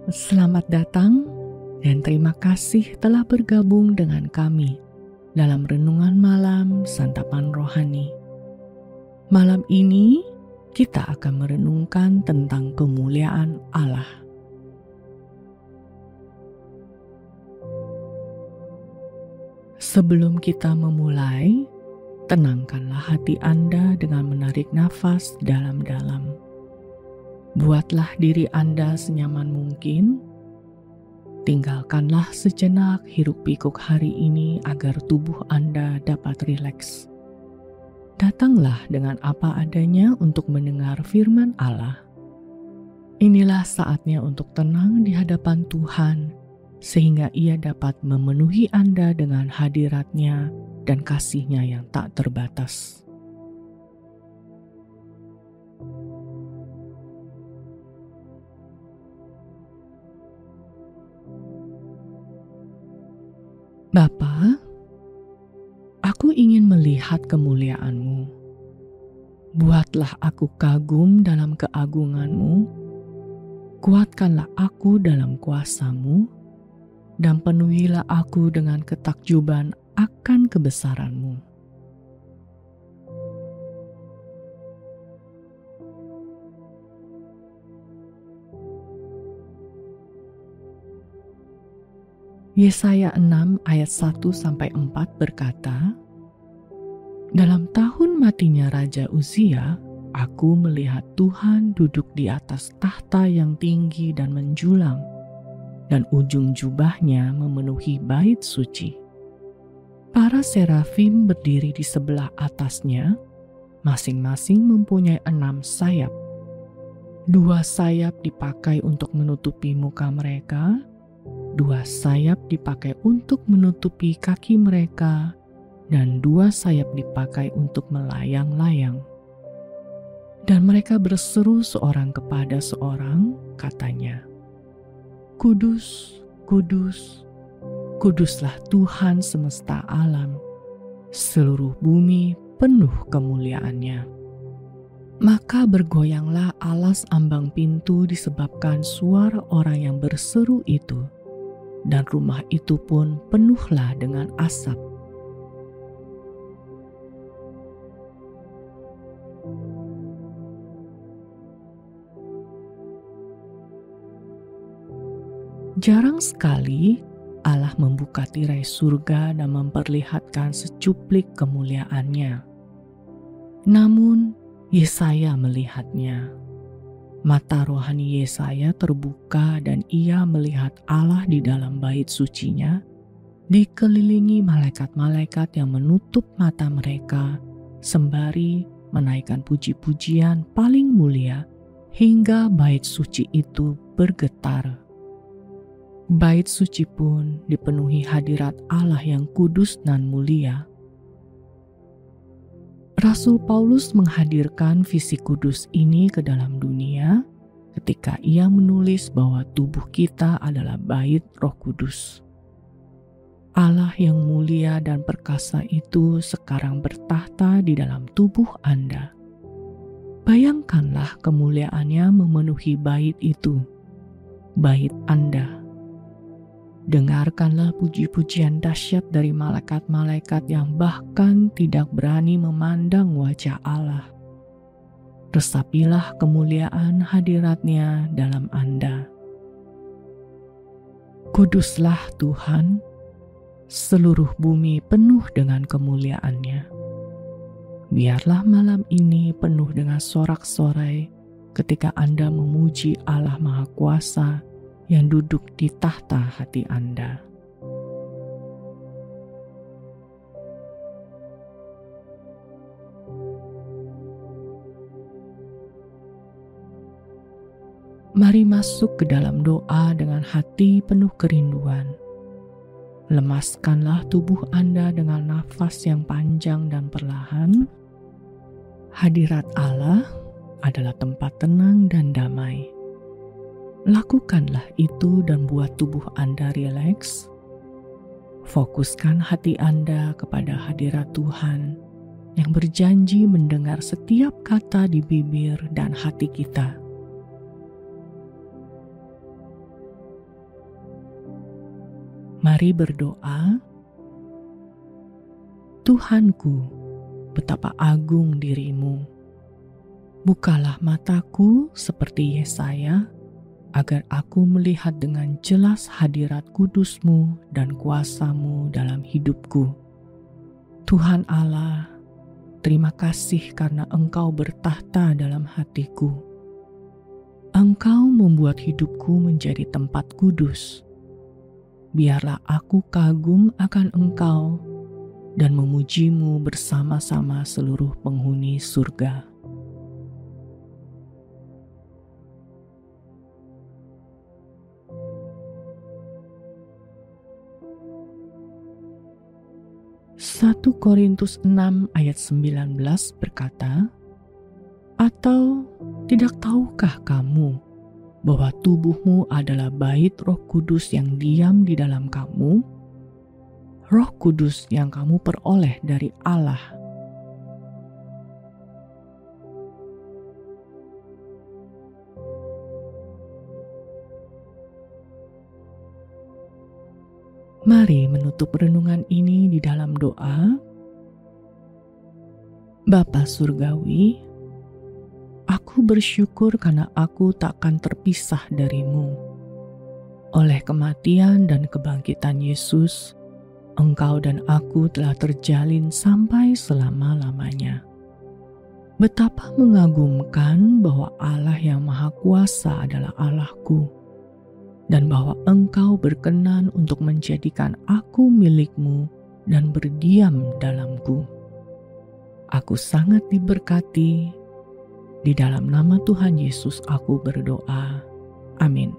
Selamat datang dan terima kasih telah bergabung dengan kami dalam Renungan Malam Santapan Rohani. Malam ini kita akan merenungkan tentang kemuliaan Allah. Sebelum kita memulai, tenangkanlah hati Anda dengan menarik nafas dalam-dalam. Buatlah diri Anda senyaman mungkin. Tinggalkanlah sejenak hiruk-pikuk hari ini agar tubuh Anda dapat rileks. Datanglah dengan apa adanya untuk mendengar firman Allah. Inilah saatnya untuk tenang di hadapan Tuhan, sehingga Ia dapat memenuhi Anda dengan hadirat-Nya dan kasih-Nya yang tak terbatas. Bapa, aku ingin melihat kemuliaan-Mu. Buatlah aku kagum dalam keagungan-Mu, kuatkanlah aku dalam kuasa-Mu, dan penuhilah aku dengan ketakjuban akan kebesaran-Mu. Yesaya 6 ayat 1-4 berkata, "Dalam tahun matinya Raja Uzia, aku melihat Tuhan duduk di atas tahta yang tinggi dan menjulang, dan ujung jubahnya memenuhi bait suci. Para serafim berdiri di sebelah atasnya, masing-masing mempunyai 6 sayap. 2 sayap dipakai untuk menutupi muka mereka, 2 sayap dipakai untuk menutupi kaki mereka, dan 2 sayap dipakai untuk melayang-layang. Dan mereka berseru seorang kepada seorang, katanya, 'Kudus, kudus, kuduslah Tuhan semesta alam, seluruh bumi penuh kemuliaan-Nya.' Maka bergoyanglah alas ambang pintu disebabkan suara orang yang berseru itu, dan rumah itu pun penuhlah dengan asap. Jarang sekali Allah membuka tirai surga dan memperlihatkan secuplik kemuliaan-Nya. Namun, Yesaya melihatnya. Mata rohani Yesaya terbuka dan ia melihat Allah di dalam bait sucinya, dikelilingi malaikat-malaikat yang menutup mata mereka, sembari menaikkan puji-pujian paling mulia hingga bait suci itu bergetar. Bait suci pun dipenuhi hadirat Allah yang kudus dan mulia. Rasul Paulus menghadirkan visi kudus ini ke dalam dunia ketika ia menulis bahwa tubuh kita adalah bait Roh Kudus. Allah yang mulia dan perkasa itu sekarang bertahta di dalam tubuh Anda. Bayangkanlah kemuliaan-Nya memenuhi bait itu, bait Anda. Dengarkanlah puji-pujian dahsyat dari malaikat-malaikat yang bahkan tidak berani memandang wajah Allah. Resapilah kemuliaan hadirat-Nya dalam Anda. Kuduslah Tuhan, seluruh bumi penuh dengan kemuliaan-Nya. Biarlah malam ini penuh dengan sorak-sorai ketika Anda memuji Allah Maha Kuasa yang duduk di tahta hati Anda. Mari masuk ke dalam doa dengan hati penuh kerinduan. Lemaskanlah tubuh Anda dengan nafas yang panjang dan perlahan. Hadirat Allah adalah tempat tenang dan damai. Lakukanlah itu dan buat tubuh Anda rileks. Fokuskan hati Anda kepada hadirat Tuhan yang berjanji mendengar setiap kata di bibir dan hati kita. Mari berdoa. Tuhanku, betapa agung diri-Mu. Bukalah mataku seperti Yesaya, agar aku melihat dengan jelas hadirat kudus-Mu dan kuasa-Mu dalam hidupku. Tuhan Allah, terima kasih karena Engkau bertahta dalam hatiku. Engkau membuat hidupku menjadi tempat kudus. Biarlah aku kagum akan Engkau dan memuji-Mu bersama-sama seluruh penghuni surga. Satu Korintus 6 ayat 19 berkata, "Atau tidak tahukah kamu bahwa tubuhmu adalah bait Roh Kudus yang diam di dalam kamu, Roh Kudus yang kamu peroleh dari Allah?" Mari menutup renungan ini di dalam doa. Bapa Surgawi, aku bersyukur karena aku takkan terpisah dari-Mu. Oleh kematian dan kebangkitan Yesus, Engkau dan aku telah terjalin sampai selama-lamanya. Betapa mengagumkan bahwa Allah yang Maha Kuasa adalah Allahku, dan bahwa Engkau berkenan untuk menjadikan aku milik-Mu dan berdiam dalamku. Aku sangat diberkati. Di dalam nama Tuhan Yesus aku berdoa. Amin.